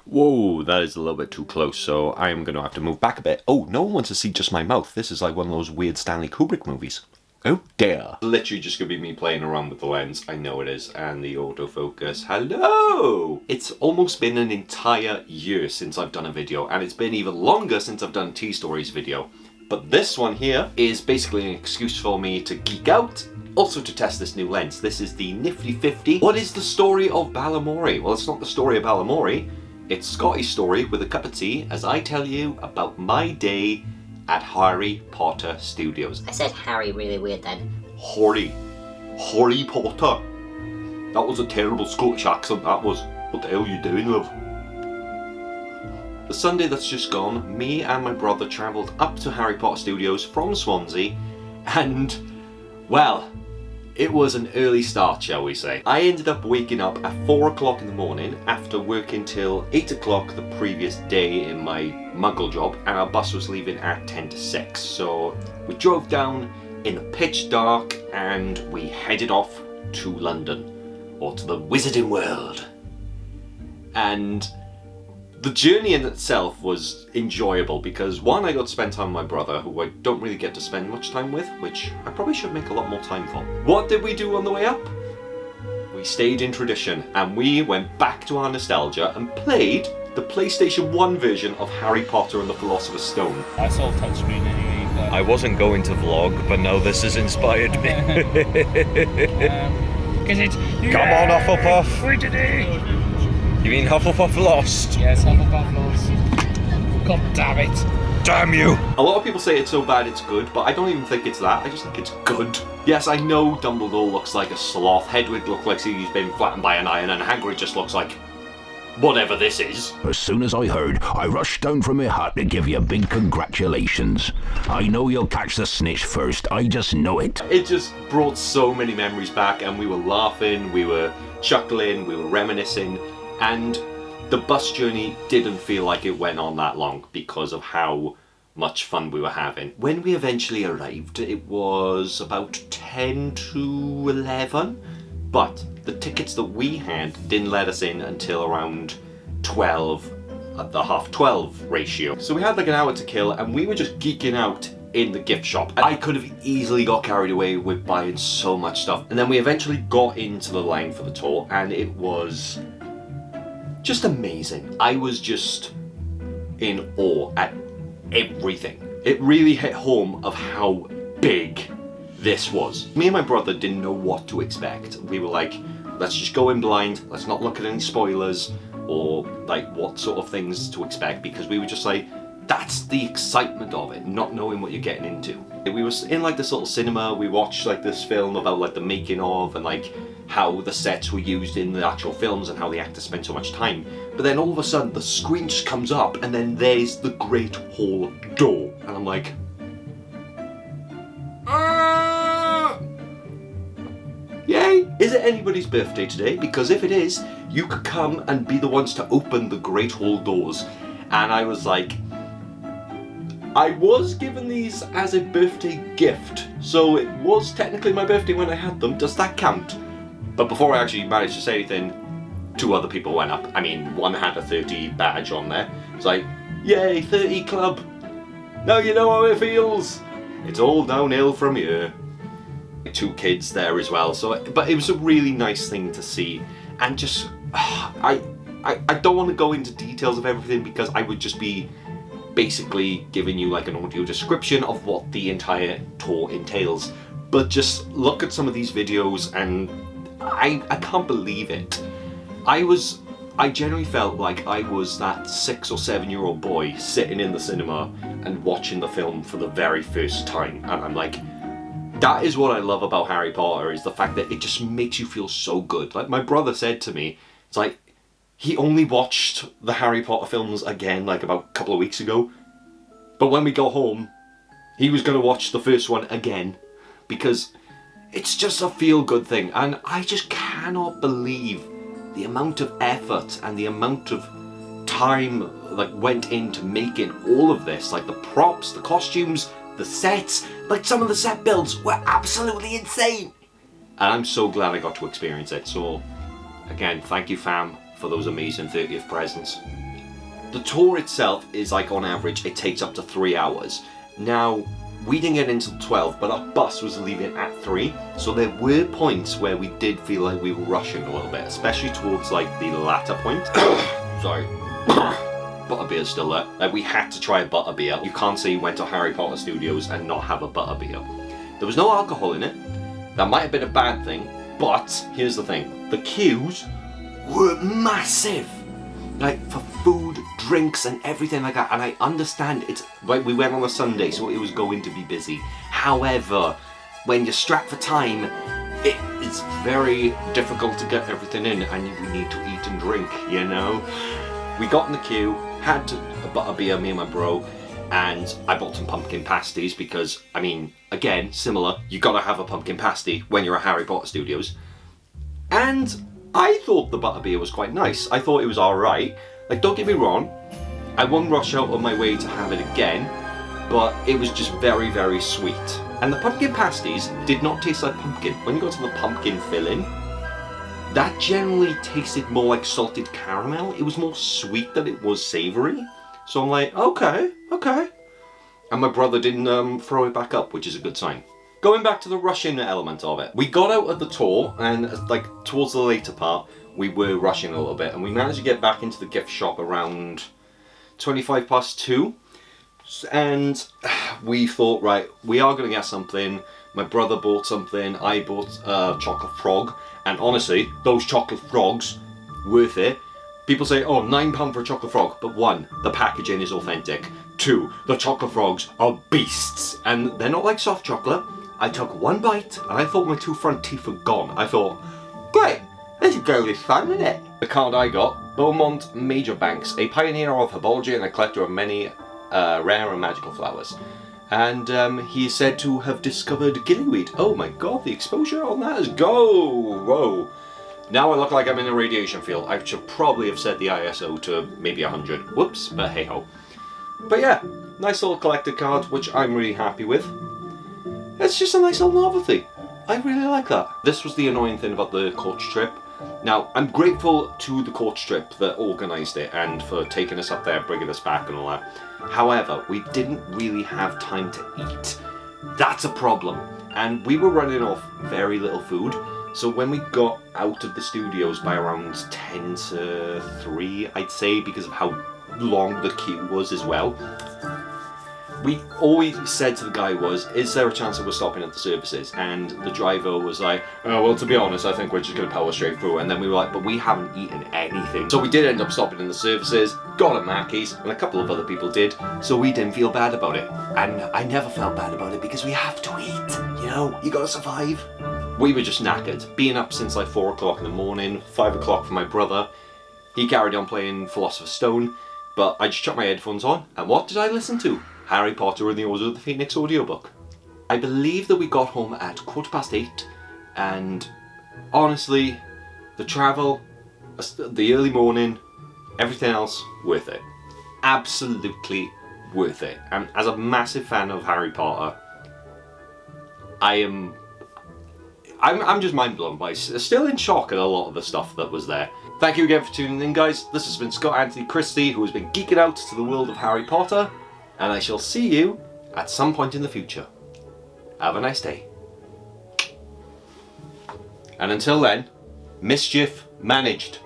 Whoa, that is a little bit too close, so I am going to have to move back a bit. Oh, no one wants to see just my mouth. This is like one of those weird Stanley Kubrick movies. Oh dear. Literally just going to be me playing around with the lens. I know it is. And the autofocus. Hello! It's almost been an entire year since I've done a video, and it's been even longer since I've done a T-Stories video. But this one here is basically an excuse for me to geek out, also to test this new lens. This is the Nifty 50. What is the story of Balamory? Well, it's not the story of Balamory. It's Scotty's story with a cup of tea as I tell you about my day at Harry Potter Studios. I said Harry really weird then. Harry Potter. That was a terrible Scottish accent, that was. What the hell are you doing, love? The Sunday that's just gone, me and my brother travelled up to Harry Potter Studios from Swansea, and, well, it was an early start, shall we say. I ended up waking up at 4 o'clock in the morning after working till 8 o'clock the previous day in my muggle job, and our bus was leaving at 10 to 6. So we drove down in the pitch dark and we headed off to London, or to the Wizarding World. And the journey in itself was enjoyable because, one, I got to spend time with my brother, who I don't really get to spend much time with, which I probably should make a lot more time for. What did we do on the way up? We stayed in tradition and we went back to our nostalgia and played the PlayStation 1 version of Harry Potter and the Philosopher's Stone. That's all touchscreen anyway. But I wasn't going to vlog, but now this has inspired me. Come on, Hufflepuff! We did it! You mean Hufflepuff lost? Yes, Hufflepuff lost. God damn it. Damn you! A lot of people say it's so bad it's good, but I don't even think it's that. I just think it's good. Yes, I know Dumbledore looks like a sloth, Hedwig looks like he's been flattened by an iron, and Hagrid just looks like whatever this is. As soon as I heard, I rushed down from my hut to give you a big congratulations. I know you'll catch the snitch first, I just know it. It just brought so many memories back, and we were laughing, we were chuckling, we were reminiscing. And the bus journey didn't feel like it went on that long because of how much fun we were having. When we eventually arrived, it was about 10 to 11, but the tickets that we had didn't let us in until around 12 at the half 12 ratio. So we had like an hour to kill and we were just geeking out in the gift shop. I could have easily got carried away with buying so much stuff. And then we eventually got into the line for the tour and it was just amazing. I was just in awe at everything. It really hit home of how big this was. Me and my brother didn't know what to expect. We were like, let's just go in blind, let's not look at any spoilers or like what sort of things to expect, because we were just like, that's the excitement of it, not knowing what you're getting into. We were in like this little cinema, we watched like this film about like the making of and like how the sets were used in the actual films and how the actors spent so much time. But then all of a sudden the screen just comes up and then there's the Great Hall door. And I'm like, yay! Is it anybody's birthday today? Because if it is, you could come and be the ones to open the Great Hall doors. And I was like, I was given these as a birthday gift, so it was technically my birthday when I had them. Does that count? But before I actually managed to say anything, 2 other people went up. I mean, one had a 30 badge on there. It's like, yay, 30 club. Now you know how it feels. It's all downhill from here. 2 kids there as well. So, but it was a really nice thing to see, and just I don't want to go into details of everything because I would just be basically giving you like an audio description of what the entire tour entails. But just look at some of these videos and I can't believe it. I genuinely felt like I was that 6 or 7-year-old boy sitting in the cinema and watching the film for the very first time. And I'm like, that is what I love about Harry Potter, is the fact that it just makes you feel so good. Like my brother said to me, it's like, he only watched the Harry Potter films again like about a couple of weeks ago. But when we got home, he was going to watch the first one again because it's just a feel-good thing. And I just cannot believe the amount of effort and the amount of time like went into making all of this. Like the props, the costumes, the sets, like some of the set builds were absolutely insane. And I'm so glad I got to experience it. So again, thank you fam for those amazing 30th presents. The tour itself is like, on average, it takes up to 3 hours. Now, we didn't get in until 12, but our bus was leaving at 3, so there were points where we did feel like we were rushing a little bit, especially towards like the latter point. Sorry. Butterbeer's still there. Like, we had to try a butterbeer. You can't say you went to Harry Potter Studios and not have a butterbeer. There was no alcohol in it. That might have been a bad thing, but here's the thing. The queues were massive. Like, for food, drinks, and everything like that. And I understand it's, like, we went on a Sunday, so it was going to be busy. However, when you're strapped for time, it's very difficult to get everything in, and you need to eat and drink, you know? We got in the queue, had a butterbeer, me and my bro, and I bought some pumpkin pasties because, I mean, again, similar, you gotta have a pumpkin pasty when you're at Harry Potter Studios. And I thought the butterbeer was quite nice. I thought it was alright. Like, don't get me wrong, I won't rush out of my way to have it again, but it was just very, very sweet. And the pumpkin pasties did not taste like pumpkin. When you go to the pumpkin filling, that generally tasted more like salted caramel. It was more sweet than it was savoury. So I'm like, okay. And my brother didn't throw it back up, which is a good sign. Going back to the rushing element of it, we got out of the tour, and like towards the later part, we were rushing a little bit, and we managed to get back into the gift shop around 2:25 and we thought, right, we are going to get something. My brother bought something, I bought a chocolate frog, and honestly, those chocolate frogs, worth it. People say, oh, £9 for a chocolate frog, but 1, the packaging is authentic. 2, the chocolate frogs are beasts, and they're not like soft chocolate. I took 1 bite, and I thought my 2 front teeth were gone. I thought, great, this is going to be fun, isn't it? The card I got, Beaumont Major Banks, a pioneer of herbology and a collector of many rare and magical flowers. And he is said to have discovered gillyweed. Oh my god, the exposure on that is go! Whoa. Now I look like I'm in a radiation field. I should probably have set the ISO to maybe 100. Whoops, but hey ho. But yeah, nice little collector card, which I'm really happy with. It's just a nice little novelty. I really like that. This was the annoying thing about the coach trip. Now, I'm grateful to the coach trip that organised it and for taking us up there, bringing us back and all that. However, we didn't really have time to eat. That's a problem. And we were running off very little food. So when we got out of the studios by around 10 to 3, I'd say, because of how long the queue was as well, we always said to the guy was, is there a chance that we're stopping at the services? And the driver was like, oh, well, to be honest, I think we're just going to power straight through. And then we were like, but we haven't eaten anything. So we did end up stopping in the services, got a Mackey's, and a couple of other people did. So we didn't feel bad about it. And I never felt bad about it because we have to eat. You know, you got to survive. We were just knackered. Being up since like 4 o'clock in the morning, 5 o'clock for my brother. He carried on playing Philosopher's Stone, but I just chucked my headphones on. And what did I listen to? Harry Potter and the Order of the Phoenix audiobook. I believe that we got home at 8:15, and honestly, the travel, the early morning, everything else, worth it. Absolutely worth it. And as a massive fan of Harry Potter, I'm just mind blown by, still in shock at a lot of the stuff that was there. Thank you again for tuning in, guys. This has been Scott Anthony Christie, who has been geeking out to the world of Harry Potter. And I shall see you at some point in the future. Have a nice day. And until then, mischief managed.